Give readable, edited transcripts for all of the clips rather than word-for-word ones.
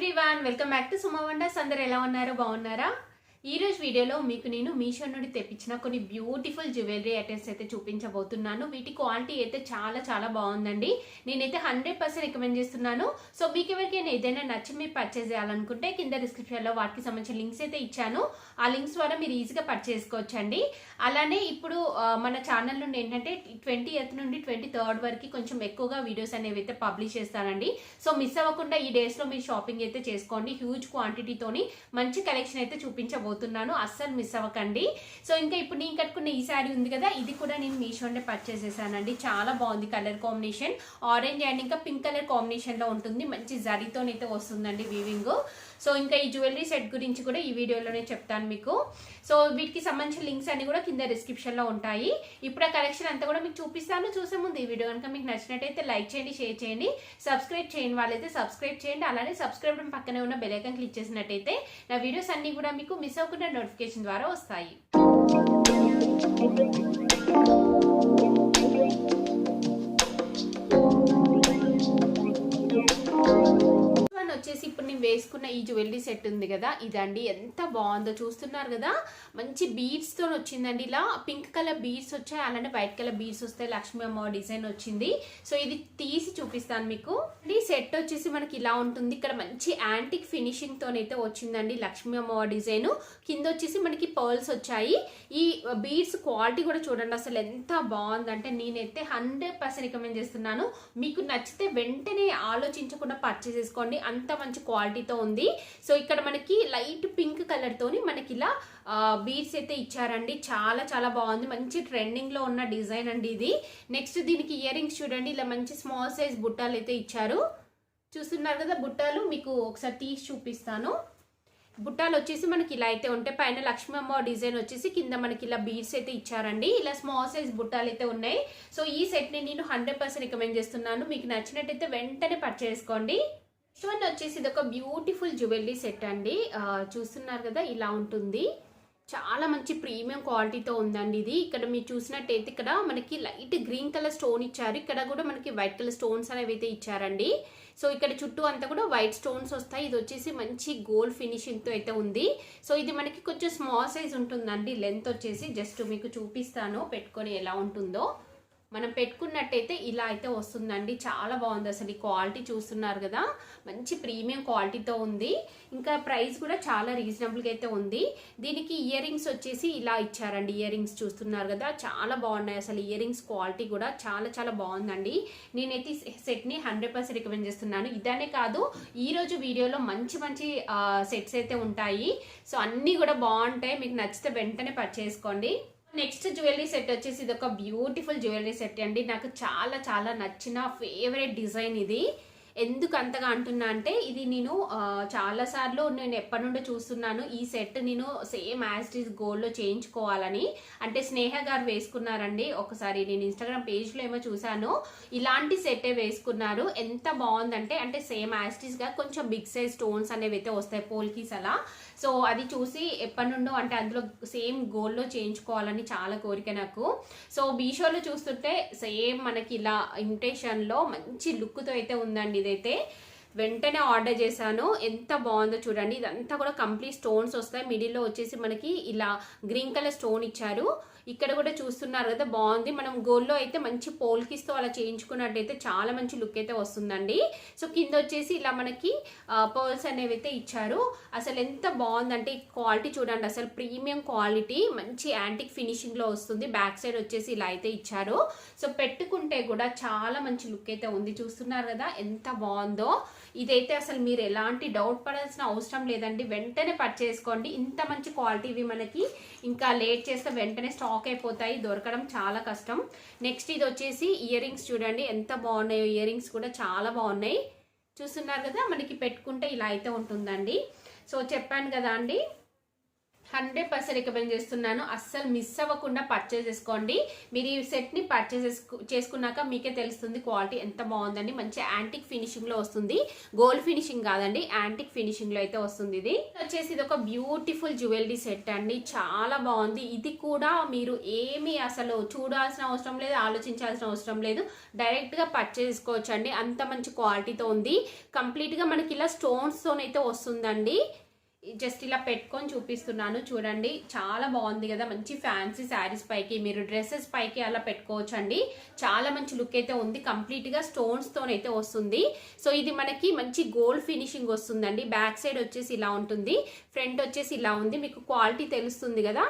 Everyone welcome back to Suma wonders. అందరు ఎలా ఉన్నారు? బాగున్నారా? ఈ రోజు వీడియోలో మీకు నేను మీషో నుండి తెప్పించిన కొన్ని బ్యూటిఫుల్ జ్యువెలరీ ఐటమ్స్ అయితే చూపించబోతున్నాను. వీటి క్వాలిటీ అయితే చాలా చాలా బాగుందండి. నేనైతే 100% రికమెండ్ చేస్తున్నాను. సో మీకు ఎవరికైనా ఏదైనా నచ్చి మీరు పర్చేస్ చేయాలనుకుంటే కింద డిస్క్రిప్షన్లో వాటికి సంబంధించిన లింక్స్ అయితే ఇచ్చాను. ఆ లింక్స్ ద్వారా మీరు ఈజీగా పర్చేస్ చేసుకోవచ్చండి. అలానే ఇప్పుడు మన ఛానల్ నుండి ఏంటంటే 20th నుండి 23rd వరకు కొంచెం ఎక్కువగా వీడియోస్ అనేవి అయితే పబ్లిష్ చేస్తానండి. సో మిస్ అవ్వకుండా ఈ డేస్లో మీరు షాపింగ్ అయితే చేసుకోండి. హ్యూజ్ క్వాంటిటీతోని మంచి కలెక్షన్ అయితే చూపించబోతున్నాను. అస్సలు మిస్ అవ్వకండి. సో ఇంకా ఇప్పుడు నేను కట్టుకున్న ఈ శారీ ఉంది కదా, ఇది కూడా నేను మీషోనే పర్చేస్ చేశానండి. చాలా బాగుంది. కలర్ కాంబినేషన్ ఆరెంజ్ అండ్ ఇంకా పింక్ కలర్ కాంబినేషన్ లో ఉంటుంది. మంచి జరీతోనైతే వస్తుందండి వీవింగ్. సో ఇంకా ఈ జ్యువెలరీ సెట్ గురించి కూడా ఈ వీడియోలోనే చెప్తాను మీకు. సో వీటికి సంబంధించిన లింక్స్ అన్ని కూడా కింద డిస్క్రిప్షన్ లో ఉంటాయి. ఇప్పుడు ఆ కలెక్షన్ అంతా కూడా మీకు చూపిస్తాను. చూసే ముందు ఈ వీడియో కనుక మీకు నచ్చినట్టయితే లైక్ చేయండి, షేర్ చేయండి, సబ్స్క్రైబ్ చేయని వాళ్ళైతే సబ్స్క్రైబ్ చేయండి. అలానే సబ్స్క్రైబ్ పక్కనే ఉన్న బెల్ ఐకాన్ క్లిక్ చేసినట్టయితే నా వీడియోస్ అన్ని కూడా మీకు మిస్ అవ్వకుండా నోటిఫికేషన్ ద్వారా వస్తాయి. వచ్చేసి ఇప్పుడు నేను వేసుకున్న ఈ జ్యువెలరీ సెట్ ఉంది కదా, ఇదండి. ఎంత బాగుందో చూస్తున్నారు కదా. మంచి బీడ్స్ తో వచ్చిందండి. ఇలా పింక్ కలర్ బీడ్స్ వచ్చాయి, అలానే వైట్ కలర్ బీడ్స్ వస్తాయి. లక్ష్మీ అమ్మ డిజైన్ వచ్చింది. సో ఇది తీసి చూపిస్తాను మీకు. ఈ సెట్ వచ్చేసి మనకి ఇలా ఉంటుంది. ఇక్కడ మంచి యాంటిక్ ఫినిషింగ్ తోనైతే వచ్చిందండి లక్ష్మీ అమ్మ డిజైన్. కింద వచ్చేసి మనకి పర్ల్స్ వచ్చాయి. ఈ బీడ్స్ క్వాలిటీ కూడా చూడండి అసలు ఎంత బాగుందంటే నేనైతే 100% రికమెండ్ చేస్తున్నాను. మీకు నచ్చితే వెంటనే ఆలోచించకుండా పర్చేస్ చేసుకోండి. అంత మంచి క్వాలిటీతో ఉంది. సో ఇక్కడ మనకి లైట్ పింక్ కలర్ తోని మనకి ఇలా బీడ్స్ అయితే ఇచ్చారండి. చాలా చాలా బాగుంది. మంచి ట్రెండింగ్ లో ఉన్న డిజైన్ అండి ఇది. నెక్స్ట్ దీనికి ఇయర్ రింగ్స్ చూడండి. ఇలా మంచి స్మాల్ సైజ్ బుట్టాలు అయితే ఇచ్చారు. చూస్తున్నారు కదా బుట్టాలు. మీకు ఒకసారి తీసి చూపిస్తాను. బుట్టాలు వచ్చేసి మనకి ఇలా అయితే ఉంటాయి. పైన లక్ష్మీ అమ్మ డిజైన్ వచ్చేసి కింద మనకి ఇలా బీడ్స్ అయితే ఇచ్చారండి. ఇలా స్మాల్ సైజ్ బుట్టాలు అయితే ఉన్నాయి. సో ఈ సెట్ ని నేను 100% రికమెండ్ చేస్తున్నాను. మీకు నచ్చినట్టయితే వెంటనే పర్చేస్ చేసుకోండి. నెక్స్ట్ వచ్చేసి ఇది ఒక బ్యూటిఫుల్ జ్యువెలరీ సెట్ అండి. చూస్తున్నారు కదా ఇలా ఉంటుంది. చాలా మంచి ప్రీమియం క్వాలిటీతో ఉందండి ఇది. ఇక్కడ మీరు చూసినట్టయితే ఇక్కడ మనకి లైట్ గ్రీన్ కలర్ స్టోన్ ఇచ్చారు. ఇక్కడ కూడా మనకి వైట్ కలర్ స్టోన్స్ అనేవి అయితే ఇచ్చారండి. సో ఇక్కడ చుట్టూ అంతా కూడా వైట్ స్టోన్స్ వస్తాయి. ఇది వచ్చేసి మంచి గోల్డ్ ఫినిషింగ్ తో అయితే ఉంది. సో ఇది మనకి కొంచెం స్మాల్ సైజ్ ఉంటుందండి. లెంత్ వచ్చేసి జస్ట్ మీకు చూపిస్తాను పెట్టుకొని ఎలా ఉంటుందో. మనం పెట్టుకున్నట్టయితే ఇలా అయితే వస్తుందండి. చాలా బాగుంది అసలు. ఈ క్వాలిటీ చూస్తున్నారు కదా, మంచి ప్రీమియం క్వాలిటీతో ఉంది. ఇంకా ప్రైస్ కూడా చాలా రీజనబుల్గా అయితే ఉంది. దీనికి ఇయర్ రింగ్స్ వచ్చేసి ఇలా ఇచ్చారండి. ఇయర్ రింగ్స్ చూస్తున్నారు కదా, చాలా బాగున్నాయి అసలు. ఇయర్ రింగ్స్ క్వాలిటీ కూడా చాలా చాలా బాగుందండి. నేనైతే సెట్ని 100% రికమెండ్ చేస్తున్నాను. ఇదనే కాదు, ఈ రోజు వీడియోలో మంచి మంచి సెట్స్ అయితే ఉంటాయి. సో అన్నీ కూడా బాగుంటాయి. మీకు నచ్చితే వెంటనే పర్చేస్ చేసుకోండి. నెక్స్ట్ జ్యువెలరీ సెట్ వచ్చేసి ఇది ఒక బ్యూటిఫుల్ జ్యువెలరీ సెట్ అండి. నాకు చాలా చాలా నచ్చిన ఫేవరెట్ డిజైన్ ఇది. ఎందుకు అంతగా అంటున్నా అంటే ఇది నేను చాలా సార్లు నేను ఎప్పటి నుండో చూస్తున్నాను. ఈ సెట్ నేను సేమ్ యాజ్ ఇట్ ఈస్ గోల్డ్లో చేయించుకోవాలని. అంటే స్నేహ గారు వేసుకున్నారండి ఒకసారి. నేను ఇన్స్టాగ్రామ్ పేజ్లో ఏమో చూసాను. ఇలాంటి సెట్టే వేసుకున్నారు. ఎంత బాగుందంటే అంటే సేమ్ యాజ్ ఇట్ ఈస్గా కొంచెం బిగ్ సైజ్ స్టోన్స్ అనేవి అయితే వస్తాయి, పోల్కీస్ అలా. సో అది చూసి ఎప్పటి నుండో అంటే అందులో సేమ్ గోల్డ్లో చేయించుకోవాలని చాలా కోరిక నాకు. సో మీషోలో చూస్తుంటే సేమ్ మనకి ఇలా ఇమిటేషన్లో మంచి లుక్తో అయితే ఉందండి. ఇదైతే వెంటనే ఆర్డర్ చేశాను. ఎంత బాగుందో చూడండి. ఇదంతా కూడా కంప్లీట్ స్టోన్స్ వస్తాయి. మిడిల్లో వచ్చేసి మనకి ఇలా గ్రీన్ కలర్ స్టోన్ ఇచ్చారు. ఇక్కడ కూడా చూస్తున్నారు కదా, బాగుంది. మనం గోల్డ్లో అయితే మంచి పోల్కిస్తో అలా చేయించుకున్నట్టయితే చాలా మంచి లుక్ అయితే వస్తుందండి. సో కింద వచ్చేసి ఇలా మనకి పర్ల్స్ అనేవి అయితే ఇచ్చారు. అసలు ఎంత బాగుందంటే క్వాలిటీ చూడండి అసలు. ప్రీమియం క్వాలిటీ, మంచి యాంటిక్ ఫినిషింగ్లో వస్తుంది. బ్యాక్ సైడ్ వచ్చేసి ఇలా అయితే ఇచ్చారు. సో పెట్టుకుంటే కూడా చాలా మంచి లుక్ అయితే ఉంది. చూస్తున్నారు కదా ఎంత బాగుందో. ఇదైతే అసలు మీరు ఎలాంటి డౌట్ పడాల్సిన అవసరం లేదండి. వెంటనే పర్చేస్ చేసుకోండి. ఇంత మంచి క్వాలిటీ ఇవి మనకి ఇంకా లేట్ చేస్తే వెంటనే స్టాక్ అయిపోతాయి, దొరకడం చాలా కష్టం. నెక్స్ట్ ఇది వచ్చేసి ఇయర్ రింగ్స్ చూడండి ఎంత బాగున్నాయో. ఇయర్ రింగ్స్ కూడా చాలా బాగున్నాయి. చూస్తున్నారు కదా, మనకి పెట్టుకుంటే ఇలా అయితే ఉంటుందండి. సో చెప్పాను కదా అండి, 100% రికమెండ్ చేస్తున్నాను. అస్సలు మిస్ అవ్వకుండా పర్చేస్ చేసుకోండి. మీరు ఈ సెట్ ని పర్చేస్ చేసుకున్నాక మీకే తెలుస్తుంది క్వాలిటీ ఎంత బాగుందండి. మంచి యాంటిక్ ఫినిషింగ్ లో వస్తుంది, గోల్డ్ ఫినిషింగ్ కాదండి, యాంటిక్ ఫినిషింగ్ లో అయితే వస్తుంది. ఇది వచ్చేసి ఇది ఒక బ్యూటిఫుల్ జ్యువెలరీ సెట్ అండి, చాలా బాగుంది. ఇది కూడా మీరు ఏమి అసలు చూడాల్సిన అవసరం లేదు, ఆలోచించాల్సిన అవసరం లేదు, డైరెక్ట్ గా పర్చేస్ చేసుకోవచ్చు అండి. అంత మంచి క్వాలిటీతో ఉంది. కంప్లీట్ గా మనకి ఇలా స్టోన్స్ తోనైతే వస్తుందండి. జస్ట్ ఇలా పెట్టుకొని చూపిస్తున్నాను చూడండి, చాలా బాగుంది కదా. మంచి ఫ్యాన్సీ శారీస్ పైకి, మీరు డ్రెస్సెస్ పైకి అలా పెట్టుకోవచ్చు అండి. చాలా మంచి లుక్ అయితే ఉంది. కంప్లీట్ గా స్టోన్స్ తోనైతే వస్తుంది. సో ఇది మనకి మంచి గోల్డ్ ఫినిషింగ్ వస్తుందండి. బ్యాక్ సైడ్ వచ్చేసి ఇలా ఉంటుంది, ఫ్రంట్ వచ్చేసి ఇలా ఉంది. మీకు క్వాలిటీ తెలుస్తుంది కదా,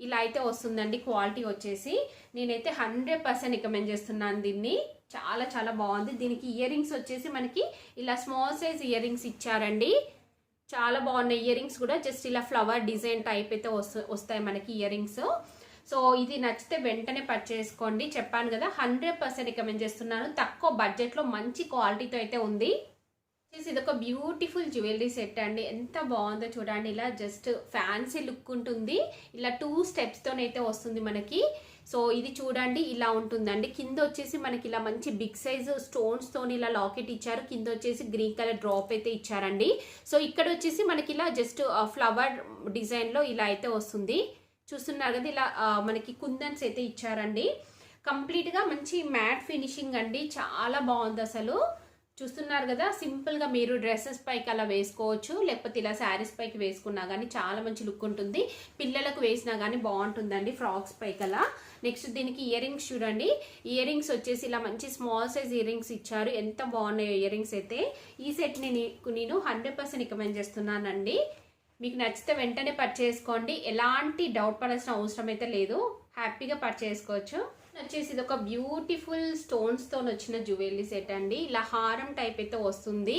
ఇలా అయితే వస్తుందండి క్వాలిటీ వచ్చేసి. నేనైతే 100% రికమెండ్ చేస్తున్నాను దీన్ని. చాలా చాలా బాగుంది. దీనికి ఇయర్ రింగ్స్ వచ్చేసి మనకి ఇలా స్మాల్ సైజ్ ఇయర్ రింగ్స్ ఇచ్చారండి. చాలా బాగున్నాయి ఇయర్ రింగ్స్ కూడా. జస్ట్ ఇలా ఫ్లవర్ డిజైన్ టైప్ అయితే వస్తాయి మనకి ఇయర్ రింగ్స్. సో ఇది నచ్చితే వెంటనే పర్చేస్ చేసుకోండి. చెప్పాను కదా 100% రికమెండ్ చేస్తున్నాను. తక్కువ బడ్జెట్ లో మంచి క్వాలిటీతో అయితే ఉంది. ఇది ఒక బ్యూటిఫుల్ జ్యువెలరీ సెట్ అండి, ఎంత బాగుందో చూడండి. ఇలా జస్ట్ ఫ్యాన్సీ లుక్ ఉంటుంది. ఇలా 2 స్టెప్స్ తోనైతే వస్తుంది మనకి. సో ఇది చూడండి ఇలా ఉంటుందండి. కింద వచ్చేసి మనకి ఇలా మంచి బిగ్ సైజ్ స్టోన్స్ తోని ఇలా లాకెట్ ఇచ్చారు. కింద వచ్చేసి గ్రీన్ కలర్ డ్రాప్ అయితే ఇచ్చారండి. సో ఇక్కడ వచ్చేసి మనకి ఇలా జస్ట్ ఫ్లవర్ డిజైన్ లో ఇలా అయితే వస్తుంది. చూస్తున్నారు కదా, ఇలా మనకి కుందన్స్ అయితే ఇచ్చారండి. కంప్లీట్ గా మంచి మ్యాట్ ఫినిషింగ్ అండి, చాలా బాగుంది అసలు. చూస్తున్నారు కదా, సింపుల్ గా మీరు డ్రెస్సెస్ పైకి అలా వేసుకోవచ్చు, లేకపోతే ఇలా శారీస్ పైకి వేసుకున్నా కానీ చాలా మంచి లుక్ ఉంటుంది. పిల్లలకు వేసినా కానీ బాగుంటుందండి ఫ్రాక్స్ పైకి అలా. నెక్స్ట్ దీనికి ఇయర్ రింగ్స్ చూడండి. ఇయర్ రింగ్స్ వచ్చేసి ఇలా మంచి స్మాల్ సైజ్ ఇయర్ రింగ్స్ ఇచ్చారు. ఎంత బాగున్నాయో ఇయర్ రింగ్స్ అయితే. ఈ సెట్ ని నేను 100% రికమెండ్ చేస్తున్నానండి. మీకు నచ్చితే వెంటనే పర్చేస్ చేసుకోండి. ఎలాంటి డౌట్ పడాల్సిన అవసరం అయితే లేదు, హ్యాపీగా పర్చేస్ చేసుకోవచ్చు. వచ్చేసి ఇది ఒక బ్యూటిఫుల్ స్టోన్స్ తో వచ్చిన జ్యువెలరీ సెట్ అండి. ఇలా హారం టైప్ అయితే వస్తుంది.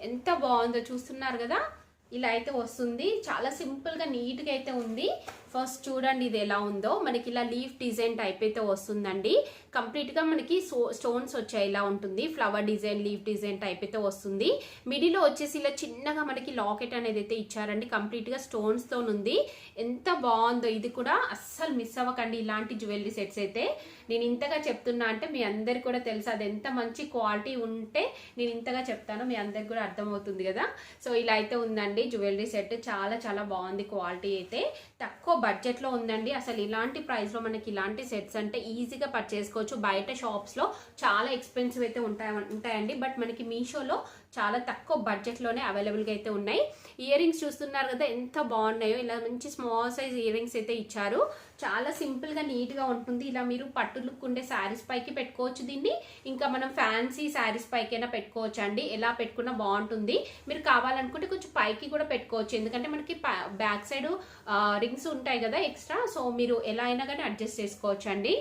ఎంత బాగుందో చూస్తున్నారు కదా, ఇలా అయితే వస్తుంది. చాలా సింపుల్ గా నీట్ గా అయితే ఉంది. ఫస్ట్ చూడండి ఇది ఎలా ఉందో. మనకి ఇలా లీఫ్ డిజైన్ టైప్ అయితే వస్తుందండి. కంప్లీట్ గా మనకి స్టోన్స్ వచ్చాయి, ఇలా ఉంటుంది. Flower design, leaf design type అయితే వస్తుంది. మిడిల్ లో వచ్చేసి ఇలా చిన్నగా మనకి లాకెట్ అనేది అయితే ఇచ్చారండి. కంప్లీట్ గా స్టోన్స్ తో ఉంది. ఎంత బాగుందో. ఇది కూడా అస్సలు మిస్ అవ్వకండి ఇలాంటి జ్యువెలరీ సెట్స్ అయితే. నేను ఇంతగా చెప్తున్నా అంటే మీ అందరికి కూడా తెలుసు అది ఎంత మంచి క్వాలిటీ ఉంటే నేను ఇంతగా చెప్తాను, మీ అందరికి కూడా అర్థమవుతుంది కదా. సో ఇలా అయితే ఉందండి జ్యువెలరీ సెట్. చాలా చాలా బాగుంది క్వాలిటీ అయితే. తక్కువ బడ్జెట్ లో ఉందండి. అసలు ఇలాంటి ప్రైస్ లో మనకి ఇలాంటి సెట్స్ అంటే ఈజీగా పర్చేస్ చేసుకోవచ్చు. బయట షాప్స్ లో చాలా ఎక్స్పెన్సివ్ అయితే ఉంటాయండి. బట్ మనకి మీషోలో చాలా తక్కువ బడ్జెట్ లోనే అవైలబుల్ గా అయితే ఉన్నాయి. ఇయర్ రింగ్స్ చూస్తున్నారు కదా ఎంత బాగున్నాయో. ఇలా మంచి స్మాల్ సైజ్ ఇయర్ రింగ్స్ అయితే ఇచ్చారు. చాలా సింపుల్ గా నీట్ గా ఉంటుంది. ఇలా మీరు పట్టు లుక్ ఉండే శారీస్ పైకి పెట్టుకోవచ్చు దీన్ని. ఇంకా మనం ఫ్యాన్సీ శారీస్ పైకైనా పెట్టుకోవచ్చు అండి. ఎలా పెట్టుకున్నా బాగుంటుంది. మీరు కావాలనుకుంటే కొంచెం పైకి కూడా పెట్టుకోవచ్చు, ఎందుకంటే మనకి బ్యాక్ సైడ్ రింగ్స్ ఉంటాయి కదా ఎక్స్ట్రా. సో మీరు ఎలా అయినా కానీ అడ్జస్ట్ చేసుకోవచ్చు అండి.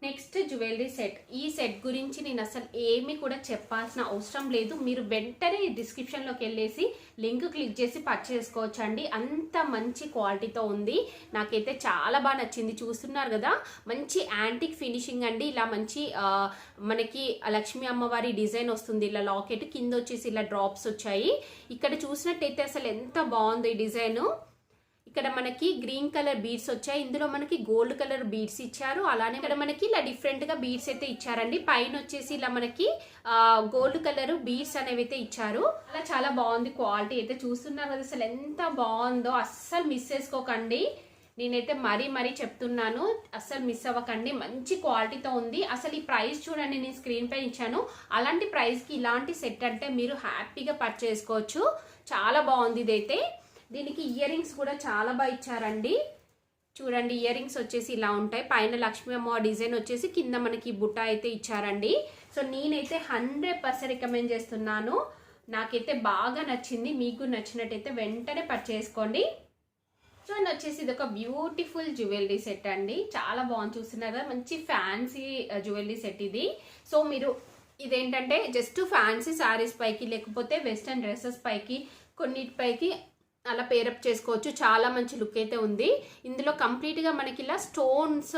Next jewellery set. ఈ సెట్ గురించి నేను అసలు ఏమీ కూడా చెప్పాల్సిన అవసరం లేదు. మీరు వెంటనే డిస్క్రిప్షన్లోకి వెళ్ళేసి లింక్ క్లిక్ చేసి పర్చేస్ చేసుకోవచ్చు అండి. అంత మంచి క్వాలిటీతో ఉంది. నాకైతే చాలా బాగా నచ్చింది. చూస్తున్నారు కదా, మంచి యాంటిక్ ఫినిషింగ్ అండి. ఇలా మంచి మనకి లక్ష్మీ అమ్మవారి డిజైన్ వస్తుంది. ఇలా లాకెట్ కింద వచ్చేసి ఇలా డ్రాప్స్ వచ్చాయి. ఇక్కడ చూసినట్టయితే అసలు ఎంత బాగుంది ఈ డిజైన్. ఇక్కడ మనకి గ్రీన్ కలర్ బీడ్స్ వచ్చాయి. ఇందులో మనకి గోల్డ్ కలర్ బీడ్స్ ఇచ్చారు. అలానే ఇక్కడ మనకి ఇలా డిఫరెంట్ గా బీడ్స్ అయితే ఇచ్చారండి. పైన వచ్చేసి ఇలా మనకి గోల్డ్ కలర్ బీడ్స్ అనేవి అయితే ఇచ్చారు. అలా చాలా బాగుంది క్వాలిటీ అయితే. చూస్తున్నారు కదా అసలు ఎంత బాగుందో. అస్సలు మిస్ చేసుకోకండి. నేనైతే మరీ చెప్తున్నాను, అస్సలు మిస్ అవ్వకండి. మంచి క్వాలిటీతో ఉంది. అసలు ఈ ప్రైస్ చూడండి, నేను స్క్రీన్ పై ఇచ్చాను. అలాంటి ప్రైస్ కి ఇలాంటి సెట్ అంటే మీరు హ్యాపీగా పర్చేస్ చేసుకోవచ్చు. చాలా బాగుంది ఇదైతే. దీనికి ఇయర్ రింగ్స్ కూడా చాలా బాగా ఇచ్చారండి. చూడండి ఇయర్ రింగ్స్ వచ్చేసి ఇలా ఉంటాయి. పైన లక్ష్మీ అమ్మ డిజైన్ వచ్చేసి కింద మనకి బుట్ట అయితే ఇచ్చారండి. సో నేనైతే 100% రికమెండ్ చేస్తున్నాను. నాకైతే బాగా నచ్చింది. మీకు నచ్చినట్టయితే వెంటనే పర్చేస్ చేసుకోండి. సో వచ్చేసి ఇది ఒక బ్యూటిఫుల్ జ్యువెలరీ సెట్ అండి. చాలా బాగుంది. చూస్తున్నారు కదా, మంచి ఫ్యాన్సీ జ్యువెలరీ సెట్ ఇది. సో మీరు ఇదేంటంటే జస్ట్ ఫ్యాన్సీ శారీస్ పైకి, లేకపోతే వెస్టర్న్ డ్రెస్సెస్ పైకి, కొన్నిటిపైకి అలా పేరప్ చేసుకోవచ్చు. చాలా మంచి లుక్ అయితే ఉంది. ఇందులో కంప్లీట్గా మనకి ఇలా స్టోన్స్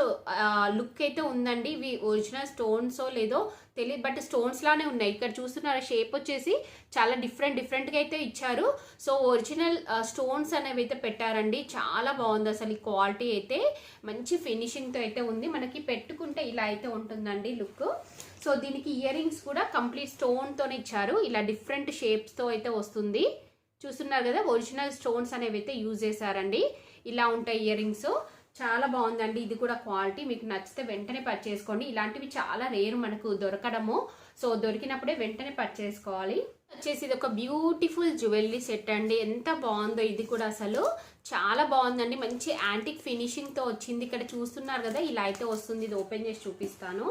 లుక్ అయితే ఉందండి. ఇవి ఒరిజినల్ స్టోన్సో లేదో తెలియదు, బట్ స్టోన్స్ లానే ఉన్నాయి. ఇక్కడ చూస్తున్నారు షేప్ వచ్చేసి చాలా డిఫరెంట్గా అయితే ఇచ్చారు. సో ఒరిజినల్ స్టోన్స్ అనేవి అయితే పెట్టారండి. చాలా బాగుంది అసలు. ఈ క్వాలిటీ అయితే మంచి ఫినిషింగ్తో అయితే ఉంది. మనకి పెట్టుకుంటే ఇలా అయితే ఉంటుందండి లుక్. సో దీనికి ఇయర్ రింగ్స్ కూడా కంప్లీట్ స్టోన్తోనే ఇచ్చారు. ఇలా డిఫరెంట్ షేప్స్తో అయితే వస్తుంది. చూస్తున్నారు కదా, ఒరిజినల్ స్టోన్స్ అనేవి అయితే యూజ్ చేశారండి. ఇలా ఉంటాయి ఇయర్ రింగ్స్. చాలా బాగుందండి. ఇది కూడా క్వాలిటీ మీకు నచ్చితే వెంటనే పర్చేస్ చేసుకోండి. ఇలాంటివి చాలా రేరు మనకు దొరకడము. సో దొరికినప్పుడే వెంటనే పర్చేస్ చేసుకోవాలి. వచ్చేసి ఇది ఒక బ్యూటిఫుల్ జ్యువెలరీ సెట్ అండి. ఎంత బాగుందో ఇది కూడా అసలు. చాలా బాగుందండి. మంచి యాంటిక్ ఫినిషింగ్తో వచ్చింది. ఇక్కడ చూస్తున్నారు కదా, ఇలా అయితే వస్తుంది. ఇది ఓపెన్ చేసి చూపిస్తాను.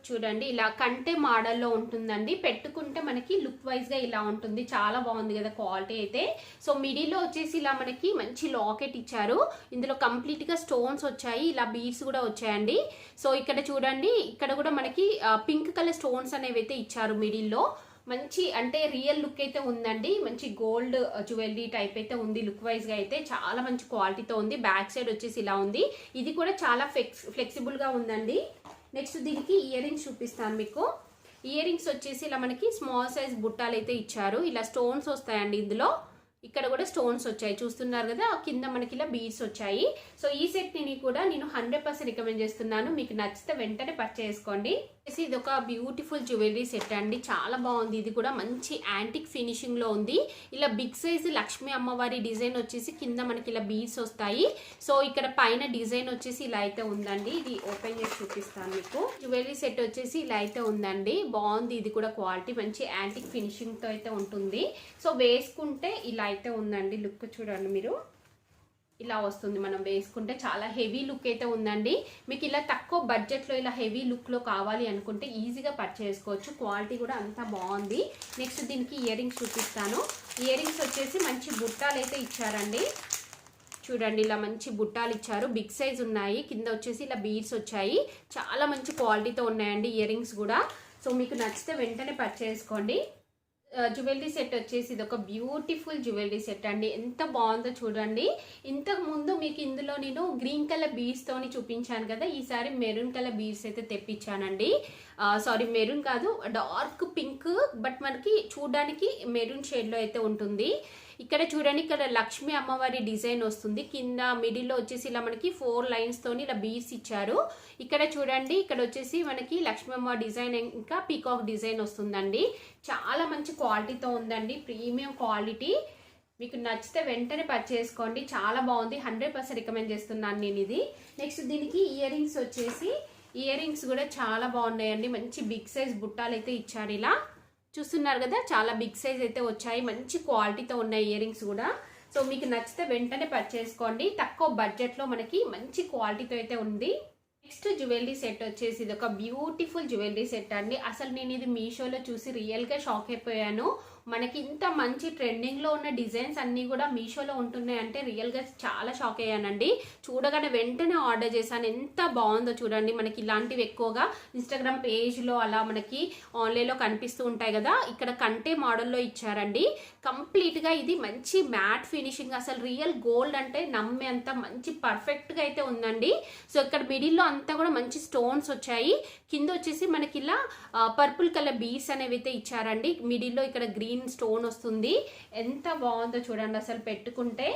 చూడండి, ఇలా కంటే మోడల్లో ఉంటుందండి. పెట్టుకుంటే మనకి లుక్ వైజ్గా ఇలా ఉంటుంది. చాలా బాగుంది కదా క్వాలిటీ అయితే. సో మిడిల్లో వచ్చేసి ఇలా మనకి మంచి లాకెట్ ఇచ్చారు. ఇందులో కంప్లీట్గా స్టోన్స్ వచ్చాయి. ఇలా బీడ్స్ కూడా వచ్చాయండి. సో ఇక్కడ చూడండి, ఇక్కడ కూడా మనకి పింక్ కలర్ స్టోన్స్ అనేవి అయితే ఇచ్చారు మిడిల్లో. మంచి అంటే రియల్ లుక్ అయితే ఉందండి. మంచి గోల్డ్ జ్యువెలరీ టైప్ అయితే ఉంది. లుక్ వైజ్గా అయితే చాలా మంచి క్వాలిటీతో ఉంది. బ్యాక్ సైడ్ వచ్చేసి ఇలా ఉంది. ఇది కూడా చాలా ఫ్లెక్సిబుల్గా ఉందండి. నెక్స్ట్ దీనికి ఇయర్ రింగ్స్ చూపిస్తాను మీకు. ఇయర్ రింగ్స్ వచ్చేసి ఇలా మనకి స్మాల్ సైజ్ బుట్టాలు అయితే ఇచ్చారు. ఇలా స్టోన్స్ వస్తాయండి ఇందులో. ఇక్కడ కూడా స్టోన్స్ వచ్చాయి. చూస్తున్నారు కదా, కింద మనకి ఇలా బీడ్స్ వచ్చాయి. సో ఈ సెట్ ని కూడా నేను 100% రికమెండ్ చేస్తున్నాను. మీకు నచ్చితే వెంటనే పర్చేస్ చేసుకోండి. ఇది ఒక బ్యూటిఫుల్ జ్యువెలరీ సెట్ అండి. చాలా బాగుంది. ఇది కూడా మంచి యాంటిక్ ఫినిషింగ్ లో ఉంది. ఇలా బిగ్ సైజ్ లక్ష్మీ అమ్మవారి డిజైన్ వచ్చేసి కింద మనకి ఇలా బీడ్స్ వస్తాయి. సో ఇక్కడ పైన డిజైన్ వచ్చేసి ఇలా అయితే ఉందండి. ఇది ఓపెన్ చేసి చూపిస్తాను మీకు. జ్యువెలరీ సెట్ వచ్చేసి ఇలా అయితే ఉందండి. బాగుంది. ఇది కూడా క్వాలిటీ మంచి యాంటిక్ ఫినిషింగ్ తో అయితే ఉంటుంది. సో వేసుకుంటే ఇలా అయితే ఉందండి. లుక్ చూడండి మీరు, ఇలా వస్తుంది. మనం వేసుకుంటే చాలా హెవీ లుక్ అయితే ఉందండి. మీకు ఇలా తక్కువ బడ్జెట్లో ఇలా హెవీ లుక్లో కావాలి అనుకుంటే ఈజీగా పర్చేస్ చేసుకోవచ్చు. క్వాలిటీ కూడా అంతా బాగుంది. నెక్స్ట్ దీనికి ఇయర్ రింగ్స్ చూపిస్తాను. ఇయర్ రింగ్స్ వచ్చేసి మంచి బుట్టాలు అయితే ఇచ్చారండి. చూడండి, ఇలా మంచి బుట్టాలు ఇచ్చారు. బిగ్ సైజ్ ఉన్నాయి. కింద వచ్చేసి ఇలా బీడ్స్ వచ్చాయి. చాలా మంచి క్వాలిటీతో ఉన్నాయండి ఇయర్ రింగ్స్ కూడా. సో మీకు నచ్చితే వెంటనే పర్చేస్ చేసుకోండి. జ్యువెలరీ సెట్ వచ్చేసి ఇది ఒక బ్యూటిఫుల్ జ్యువెలరీ సెట్ అండి. ఎంత బాగుందో చూడండి. ఇంతకు ముందు మీకు ఇందులో నేను గ్రీన్ కలర్ బీడ్స్ తోని చూపించాను కదా, ఈసారి మెరూన్ కలర్ బీడ్స్ అయితే తెప్పించానండి. సారీ, మెరూన్ కాదు, డార్క్ పింక్, బట్ మనకి చూడడానికి మెరూన్ షేడ్ లో అయితే ఉంటుంది. ఇక్కడ చూడండి, ఇక్కడ లక్ష్మీ అమ్మవారి డిజైన్ వస్తుంది. కింద మిడిల్లో వచ్చేసి ఇలా మనకి 4 లైన్స్ తోని ఇలా బీడ్స్ ఇచ్చారు. ఇక్కడ చూడండి, ఇక్కడ వచ్చేసి మనకి లక్ష్మీ అమ్మవారి డిజైన్ ఇంకా పీకాక్ డిజైన్ వస్తుందండి. చాలా మంచి క్వాలిటీతో ఉందండి. Premium quality. మీకు నచ్చితే వెంటనే పర్చేస్ చేసుకోండి. చాలా బాగుంది. 100% రికమెండ్ చేస్తున్నాను నేను ఇది. నెక్స్ట్ దీనికి ఇయర్ రింగ్స్ వచ్చేసి, ఇయర్ రింగ్స్ కూడా చాలా బాగున్నాయండి. మంచి బిగ్ సైజ్ బుట్టాలు అయితే ఇచ్చారు. ఇలా చూస్తున్నారు కదా, చాలా బిగ్ సైజ్ అయితే వచ్చాయి. మంచి క్వాలిటీతో ఉన్నాయి ఇయర్ రింగ్స్ కూడా. సో మీకు నచ్చితే వెంటనే పర్చేస్ చేసుకోండి. తక్కువ బడ్జెట్లో మనకి మంచి క్వాలిటీతో అయితే ఉంది. నెక్స్ట్ జ్యువెలరీ సెట్ వచ్చేసి ఇది ఒక బ్యూటిఫుల్ జ్యువెలరీ సెట్ అండి. అసలు నేను ఇది మీషోలో చూసి రియల్గా షాక్ అయిపోయాను. మనకి ఇంత మంచి ట్రెండింగ్లో ఉన్న డిజైన్స్ అన్నీ కూడా మీషోలో ఉంటున్నాయి అంటే రియల్గా చాలా షాక్ అయ్యానండి. చూడగానే వెంటనే ఆర్డర్ చేశాను. ఎంత బాగుందో చూడండి. మనకి ఇలాంటివి ఎక్కువగా ఇన్స్టాగ్రామ్ పేజ్లో అలా మనకి ఆన్లైన్లో కనిపిస్తూ ఉంటాయి కదా, ఇక్కడ కంటే మోడల్లో ఇచ్చారండి. కంప్లీట్గా ఇది మంచి మ్యాట్ ఫినిషింగ్. అసలు రియల్ గోల్డ్ అంటే నమ్మే అంత మంచి పర్ఫెక్ట్గా అయితే ఉందండి. సో ఇక్కడ మిడిల్లో అంతా కూడా మంచి స్టోన్స్ వచ్చాయి. కింద వచ్చేసి మనకి ఇలా పర్పుల్ కలర్ బీడ్స్ అనేవి అయితే ఇచ్చారండి. మిడిల్లో ఇక్కడ గ్రీన్ స్టోన్ వస్తుంది. ఎంత బాగుందో చూడండి. అసలు పెట్టుకుంటే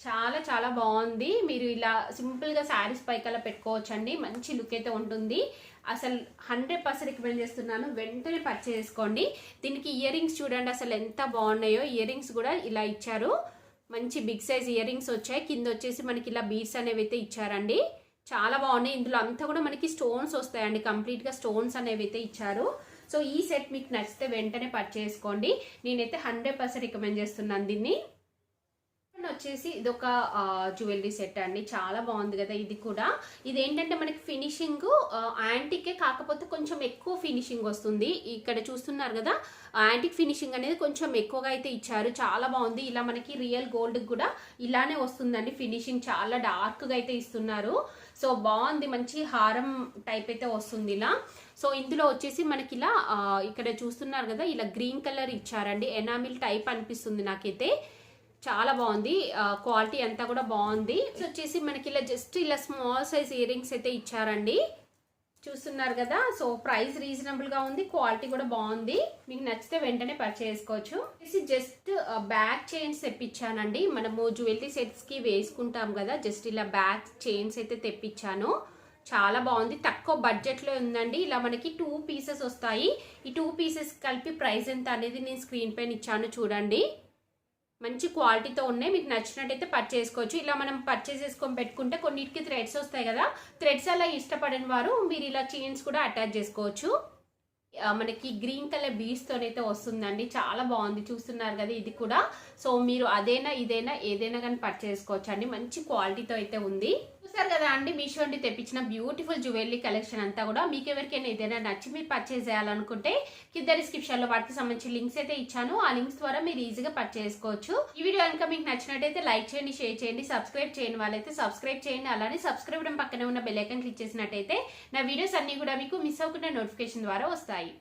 చాలా చాలా బాగుంది. మీరు ఇలా సింపుల్గా శారీస్ పైకల్లా పెట్టుకోవచ్చు అండి. మంచి లుక్ అయితే ఉంటుంది. అసలు 100% రికమెండ్ చేస్తున్నాను. వెంటనే పర్చేస్ చేసుకోండి. దీనికి ఇయర్ రింగ్స్ చూడండి అసలు ఎంత బాగున్నాయో. ఇయర్ రింగ్స్ కూడా ఇలా ఇచ్చారు. మంచి బిగ్ సైజ్ ఇయర్ రింగ్స్ వచ్చాయి. కింద వచ్చేసి మనకి ఇలా బీడ్స్ అనేవి అయితే ఇచ్చారండి. చాలా బాగున్నాయి. ఇందులో అంతా కూడా మనకి స్టోన్స్ వస్తాయండి. కంప్లీట్గా స్టోన్స్ అనేవి అయితే ఇచ్చారు. సో ఈ సెట్ మీకు నచ్చితే వెంటనే పర్చేస్ చేసుకోండి. నేనైతే 100% రికమెండ్ చేస్తున్నాను దీన్ని. వచ్చేసి ఇది ఒక జ్యువెలరీ సెట్ అండి, చాలా బాగుంది కదా. ఇది కూడా ఇది ఏంటంటే మనకి ఫినిషింగ్ యాంటికే, కాకపోతే కొంచెం ఎక్కువ ఫినిషింగ్ వస్తుంది. ఇక్కడ చూస్తున్నారు కదా, యాంటిక్ ఫినిషింగ్ అనేది కొంచెం ఎక్కువగా అయితే ఇచ్చారు, చాలా బాగుంది. ఇలా మనకి రియల్ గోల్డ్ కూడా ఇలానే వస్తుందండి, ఫినిషింగ్ చాలా డార్క్ గా అయితే ఇస్తున్నారు. సో బాగుంది, మంచి హారం టైప్ అయితే వస్తుంది ఇలా. సో ఇందులో వచ్చేసి మనకి ఇలా ఇక్కడ చూస్తున్నారు కదా, ఇలా గ్రీన్ కలర్ ఇచ్చారండి, ఎనామిల్ టైప్ అనిపిస్తుంది నాకైతే, చాలా బాగుంది. క్వాలిటీ అంతా కూడా బాగుంది. సో వచ్చేసి మనకి ఇలా జస్ట్ ఇలా స్మాల్ సైజ్ ఇయర్ రింగ్స్ అయితే ఇచ్చారండి, చూస్తున్నారు కదా. సో ప్రైస్ రీజనబుల్ గా ఉంది, క్వాలిటీ కూడా బాగుంది. మీకు నచ్చితే వెంటనే పర్చేస్ చేసుకోవచ్చు. జస్ట్ బ్యాక్ చైన్స్ తెప్పించానండి, మనము జ్యువెలరీ సెట్స్ కి వేసుకుంటాం కదా, జస్ట్ ఇలా బ్యాక్ చైన్స్ అయితే తెప్పించాను, చాలా బాగుంది. తక్కువ బడ్జెట్ లో ఉందండి. ఇలా మనకి 2 పీసెస్ వస్తాయి. ఈ 2 పీసెస్ కలిపి ప్రైస్ ఎంత అనేది నేను స్క్రీన్ పైన ఇచ్చాను చూడండి. మంచి క్వాలిటీతో ఉన్నాయి, మీకు నచ్చినట్టయితే పర్చేస్ చేసుకోవచ్చు. ఇలా మనం పర్చేస్ చేసుకొని పెట్టుకుంటే కొన్నిటికి థ్రెడ్స్ వస్తాయి కదా, థ్రెడ్స్ అలా ఇష్టపడని వారు మీరు ఇలా చైన్స్ కూడా అటాచ్ చేసుకోవచ్చు. మనకి గ్రీన్ కలర్ బీడ్స్ తోనైతే వస్తుందండి, చాలా బాగుంది, చూస్తున్నారు కదా. ఇది కూడా సో మీరు అదేనా ఇదేనా ఏదైనా కానీ పర్చేస్ చేసుకోవచ్చు అండి, మంచి క్వాలిటీతో అయితే ఉంది. చూసారు కదా అండి, మీషో నుండి తెప్పించిన బ్యూటిఫుల్ జ్యువెలరీ కలెక్షన్ అంతా కూడా. మీకు ఎవరికైనా ఏదైనా నచ్చి మీరు పర్చేస్ చేయాలనుకుంటే కింద డిస్క్రిప్షన్ లో వాటికి సంబంధించి లింక్స్ అయితే ఇచ్చాను, ఆ లింక్స్ ద్వారా మీరు ఈజీగా పర్చేస్ చేసుకోవచ్చు. ఈ వీడియో కనుక మీకు నచ్చినట్టయితే లైక్ చేయండి, షేర్ చేయండి, సబ్స్క్రైబ్ చేయని వాళ్ళైతే సబ్స్క్రైబ్ చేయండి. అలానే సబ్స్క్రైబ్ పక్కనే ఉన్న బెల్ ఐకాన్ క్లిక్ చేసినట్టయితే నా వీడియోస్ అన్ని కూడా మీకు మిస్ అవ్వకుండా నోటిఫికేషన్ ద్వారా వస్తాయి.